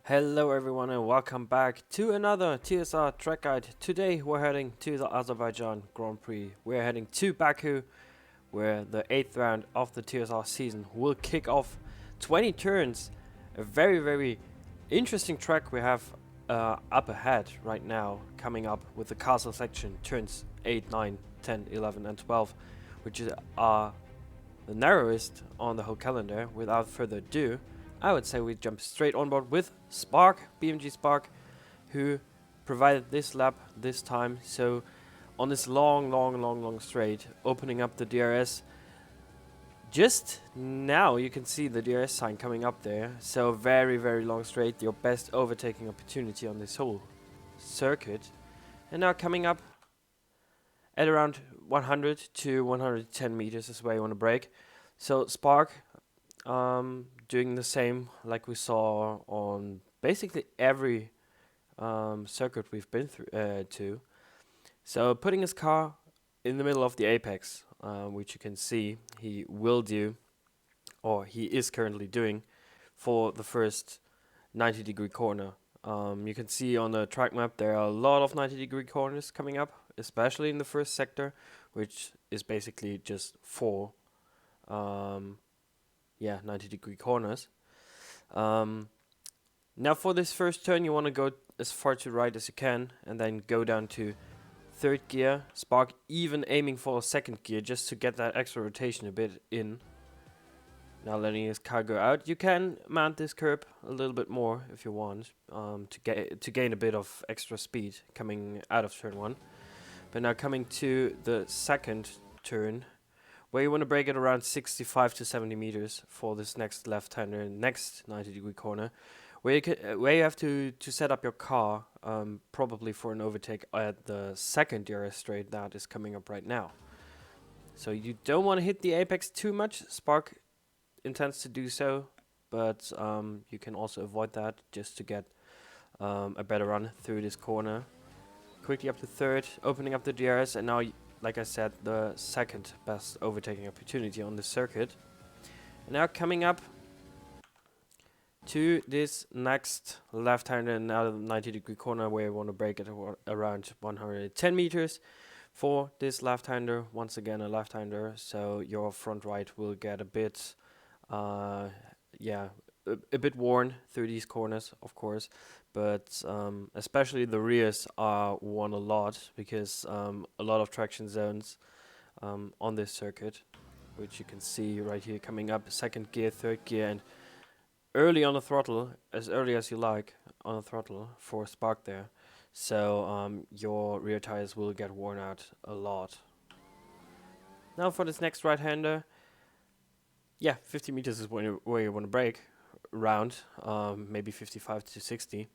Hello everyone and welcome back to another TSR track guide. Today we're heading to the Azerbaijan Grand Prix. We're heading to Baku where the 8th round of the TSR season will kick off. 20 turns, a very interesting track we have up ahead right now, coming up with the castle section, turns 8, 9, 10, 11 and 12, which are the narrowest on the whole calendar. Without further ado, I would say we jump straight on board with Spark, BMG Spark, who provided this lap this time. So on this long straight, opening up the DRS. Just now you can see the DRS sign coming up there. So very long straight, your best overtaking opportunity on this whole circuit. And now coming up at around 100 to 110 meters is where you want to brake. So Spark doing the same like we saw on basically every circuit we've been through to. So putting his car in the middle of the apex, which you can see he will do, or he is currently doing, for the first 90-degree corner. You can see on the track map there are a lot of 90-degree corners coming up, especially in the first sector, which is basically just four 90-degree corners. Now for this first turn you want to go as far to right as you can and then go down to third gear. Spark even aiming for a second gear just to get that extra rotation a bit in. Now letting his car go out. You can mount this curb a little bit more if you want, to gain a bit of extra speed coming out of turn 1. But now coming to the second turn, where you want to brake it around 65 to 70 meters for this next left-hander, next 90-degree corner, where you have to set up your car, probably for an overtake at the second DRS straight that is coming up right now. So you don't want to hit the apex too much. Spark intends to do so, but you can also avoid that just to get a better run through this corner. Quickly up to third, opening up the DRS, and now, like I said, the second best overtaking opportunity on the circuit. And now coming up to this next left-hander, now 90-degree corner, where you want to brake it around 110 meters. For this left-hander, once again a left-hander, so your front right will get a bit, a bit worn through these corners, of course. But especially the rears are worn a lot because a lot of traction zones on this circuit, which you can see right here coming up, second gear, third gear, and early on the throttle, as early as you like on the throttle for Spark there. So your rear tires will get worn out a lot. Now for this next right-hander, 50 meters is where you want to brake around, maybe 55 to 60.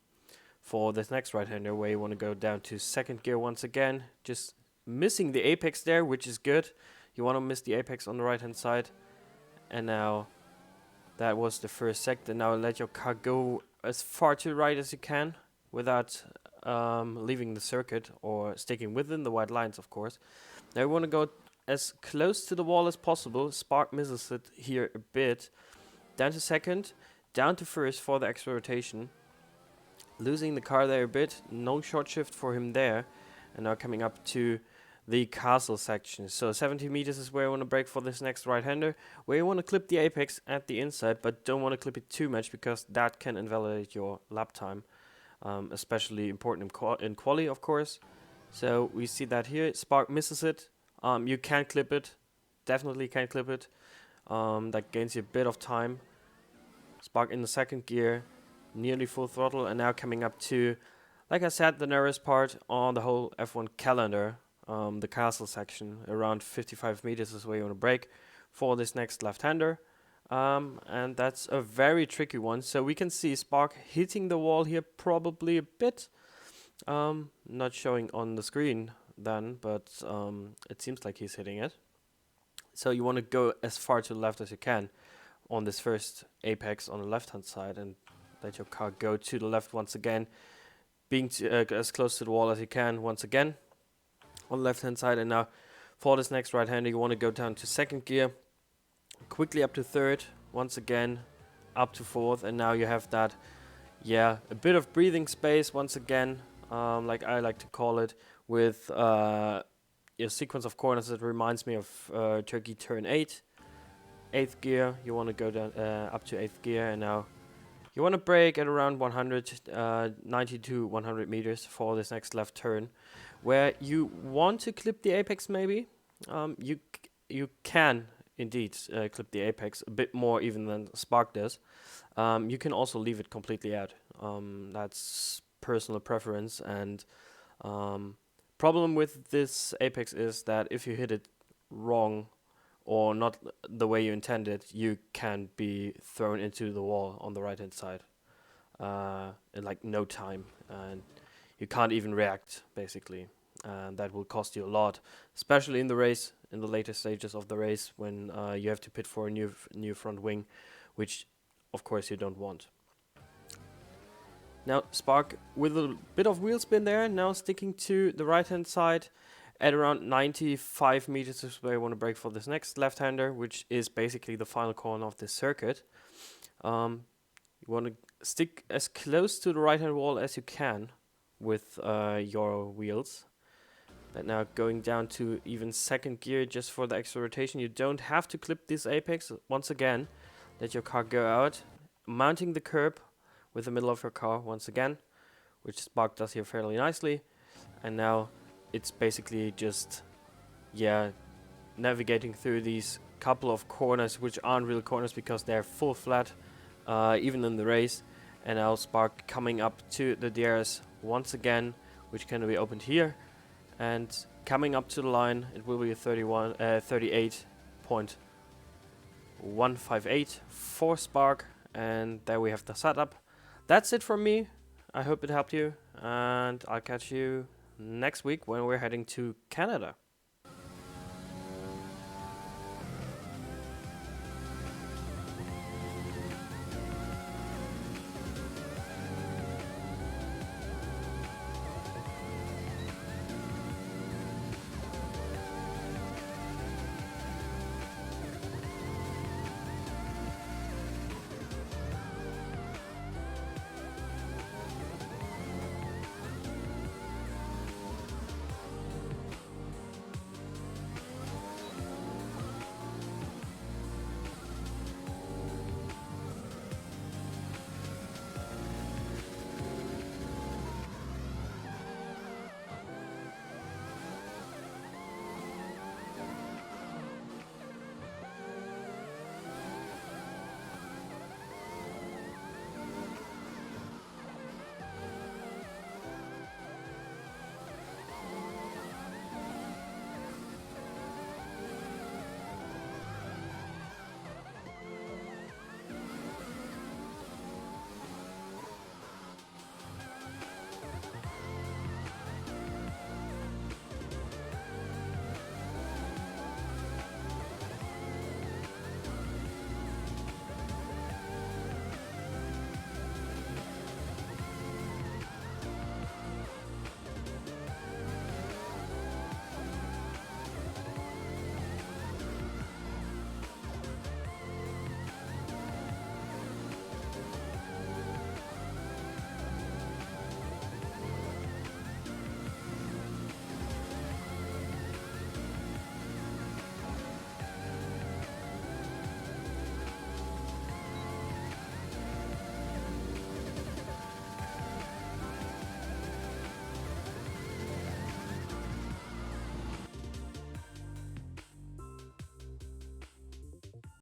For this next right-hander, where you want to go down to second gear once again, just missing the apex there, which is good. You want to miss the apex on the right-hand side. And now that was the first sector. Now let your car go as far to the right as you can without leaving the circuit or sticking within the white lines, of course. Now you want to go as close to the wall as possible. Spark misses it here a bit. Down to second, down to first for the extra rotation. Losing the car there a bit, no short shift for him there. And now coming up to the castle section. So 70 meters is where I want to brake for this next right-hander, where you want to clip the apex at the inside, but don't want to clip it too much because that can invalidate your lap time. Especially important in quali, of course. So we see that here. Spark misses it. You can clip it. Definitely can clip it. That gains you a bit of time. Spark in the second gear, nearly full throttle, and now coming up to, like I said, the narrowest part on the whole F1 calendar, the castle section. Around 55 meters is where you want to brake for this next left-hander. And that's a very tricky one. So we can see Spark hitting the wall here probably a bit. Not showing on the screen then, but it seems like he's hitting it. So you want to go as far to the left as you can on this first apex on the left-hand side and let your car go to the left once again, being as close to the wall as you can once again on the left-hand side. And now for this next right-hander, you want to go down to second gear, quickly up to third, once again up to fourth, and now you have that yeah, a bit of breathing space once again, like I like to call it, with a sequence of corners that reminds me of Turkey Turn 8. 8th gear, you want to go down up to 8th gear, and now you want to brake at around 90 to 100 meters for this next left turn, where you want to clip the apex maybe. You can indeed clip the apex a bit more even than Spark does. You can also leave it completely out. That's personal preference, and problem with this apex is that if you hit it wrong or not the way you intended, you can be thrown into the wall on the right hand side in like no time, and you can't even react basically, and that will cost you a lot, especially in the race, in the later stages of the race when you have to pit for a new front wing, which of course you don't want. Now Spark with a bit of wheel spin there, now sticking to the right hand side at around 95 meters is where you want to brake for this next left-hander, which is basically the final corner of this circuit. You want to stick as close to the right-hand wall as you can with your wheels. But now going down to even second gear just for the extra rotation. You don't have to clip this apex. Once again, let your car go out, mounting the curb with the middle of your car once again, which Spark does here fairly nicely. And now it's basically just, yeah, navigating through these couple of corners, which aren't real corners because they're full flat, even in the race. And now Spark coming up to the DRS once again, which can be opened here. And coming up to the line, it will be a 38.158 for Spark. And there we have the setup. That's it from me. I hope it helped you, and I'll catch you next week when we're heading to Canada.